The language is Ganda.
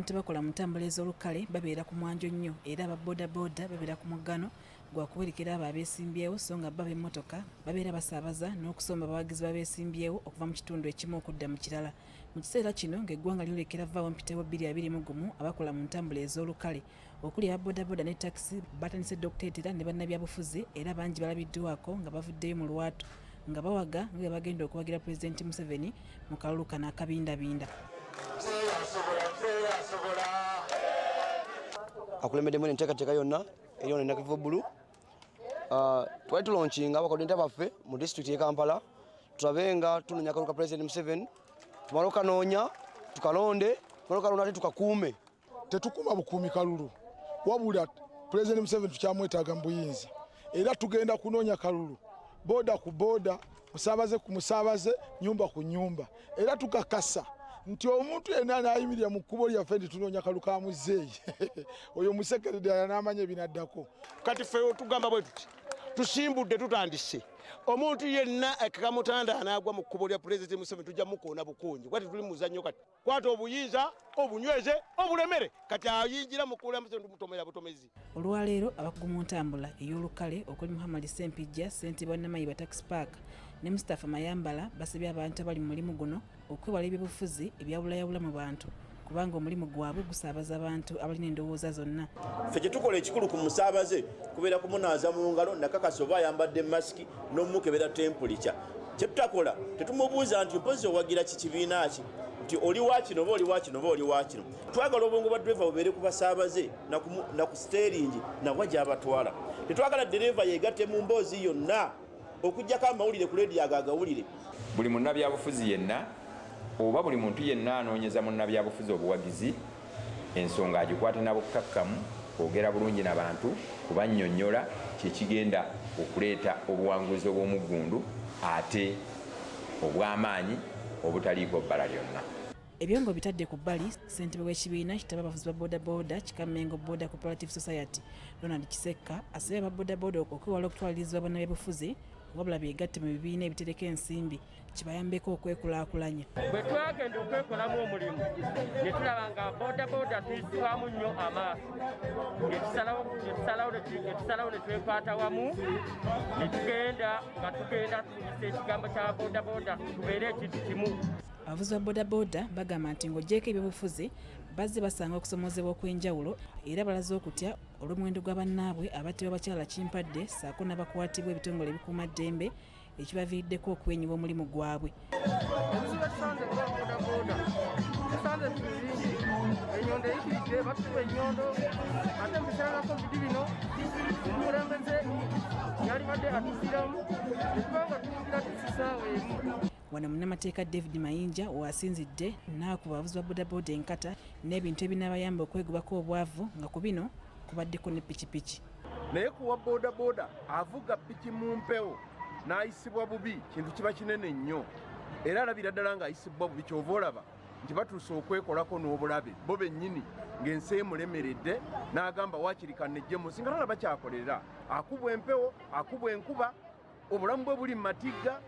abantu bakola mu ntambula ez'olukale babeera ku mwanjo nnyo era aba bodaboda babeera ku muggano gwa kuwerekera abo abeesimbyewo so nga baba emmotoka babeera basaabaza n'okusomba abawagizi babeesimbyewo okuva mu kitundu ekimu okudda mu kirala. Mu kiseera kino ng'eggwanga lyolekera vaawo mpitewo 2021 abakola mu ntambula ez'olukale okuli aba bodaboda ne takisi batandise dda okuteetera ne bannabyabufuzi era bangi balabiddwako nga bavuddeyo mu lwatu nga bawaga nga bagenda okuwagira Pulezidenti Museveni mu kalulu kano akabindabinda. Akulembeddemu enteekateeka yonna eriyo nenakivu bbulu. Twali tulonkinga abakulira baffe mu disitulikiti y'e Kampala tulabe nga tunoonya akalulu ka Pulezidenti Museveni tumale okanoonya tukalonde tumale okalonda ate tukakuume. Tetukuma bukuumi kalulu wabula Pulezidenti Museveni tukyamwetaaga mu buyinza era tugenda kunoonya kalulu boda ku boda musaabaze ku musaabaze nyumba ku nyumba era tukakasa nti omuntu yenna anayimirira mu kkubo lyaffe nti tunoonya kalulu ka muzeeyi oyo musekeredde n'amanya ebinaddako. Kati ffe tugamba bwe tuti tusimbudde tutandise omuntu yenna akakamutanda anaagwa mu kkubo lya Pulezidenti Museveni tujja mukoona bukunji kwati tuli muzannyo kati kwata obuyinza obunyweze obulemere kati ayingira mu kkubo lya Museveni tumutomera butomezi. Olwaleero abakugu mu ntambula ey'olukale okuli Muhammad Sempijja ssentebe Namayiba Tax Park ne Mustafa Mayambala basabye abantu abali mu mulimu guno okwewala eby'obufuzi ebyawulayawula mu bantu kubanga omulimu gwabwe gusaabaza abantu abalina endowooza zonna. Ffe kye tukola ekikulu ku musaabaze kubeera kumunaaza mu ngalo nakakasa oba ayambadde masiki n'omukebera temperature. Kye tutakola tetumubuuza nti mpozi owagira ki kibiina ki nti oli wa kino oba oli wa kino oba oli wa kino. Twagala obwongo bwa ddereva bubeere ku basaabaze na ku steeringi nabwa gy'abatwala. Tetwagala ddereva yeegatte mu mboozi yonna okuggyako amawulire ku leediyo agagawulire. Buli munnabyabufuzi yenna oba buli muntu yenna anoonyeza munnabyabufuzi obuwagizi ensonga agikwate n'obukkakkamu kwogera bulungi n'abantu kubannyonnyola kyekigenda okuleeta obuwanguzi obw'omuggundu ate obw'amaanyi obutaliiko bbala lyonna. Ebyo ngo bitadde ku bbali ssentebe w'ekibiina kitaba abavuzi ba bodaboda Kikamengo Boda Cooperative Society Ronald Kisekka asabye aba bodaboda okwewala okutwalirizibwa bannabyabufuzi wabula beegatte mu bibiina ebitereka ensimbi kibayambeko okwekulaakulanya. Bwe twagenda okwekolamu omulimu ne tulaba nga bodaboda tuyisibwamu nnyo amaaso netusalawo ne twekwata wamu ne tugenda nga tugenda tuyisa ekigambo kya bodaboda tubeere ekintu kimu. Abavuzi ba bodaboda bagamba nti ng'oggyeko ebyobufuzi bazze basanga okusomozebwa okw'enjawulo era balaze okutya olw'omuwendo gwa bannaabwe abattibwa abakyala kimpadde saako n'abakwatibwa ebitongole ebikuuma ddembe ekibaviiriddeko okwenyiwa omulimu gwabwe. Ebizibu ebisanze ku bodaboda bisanze bingi. Ennyondo eyikiridde batuba ennyondo ate mu biseera bya covid bino omukulembeze yalibadde atusiramu ekubanga tuwulira tusisaawo emu. Wano munnamateeka David Mayinja wasinzidde n'akuba abavuzi ba bodaboda enkata n'ebintu ebinaabayamba okwegubako obwavu nga ku bino kubaddeko ne pikipiki. Naye kuwa bodaboda avuga piki mu mpewo n'ayisibwa bubi kintu kiba kinene nnyo era alabira ddala ng'ayisibwa bubi kyova olaba nti batuuse okwekolako n'obulabe bo bennyini ng'ensi emulemeredde n'agamba waakirikanejjemu singa talaba kyakolera akubwa empewo akubwa enkuba obulamu bwe buli mu matigga.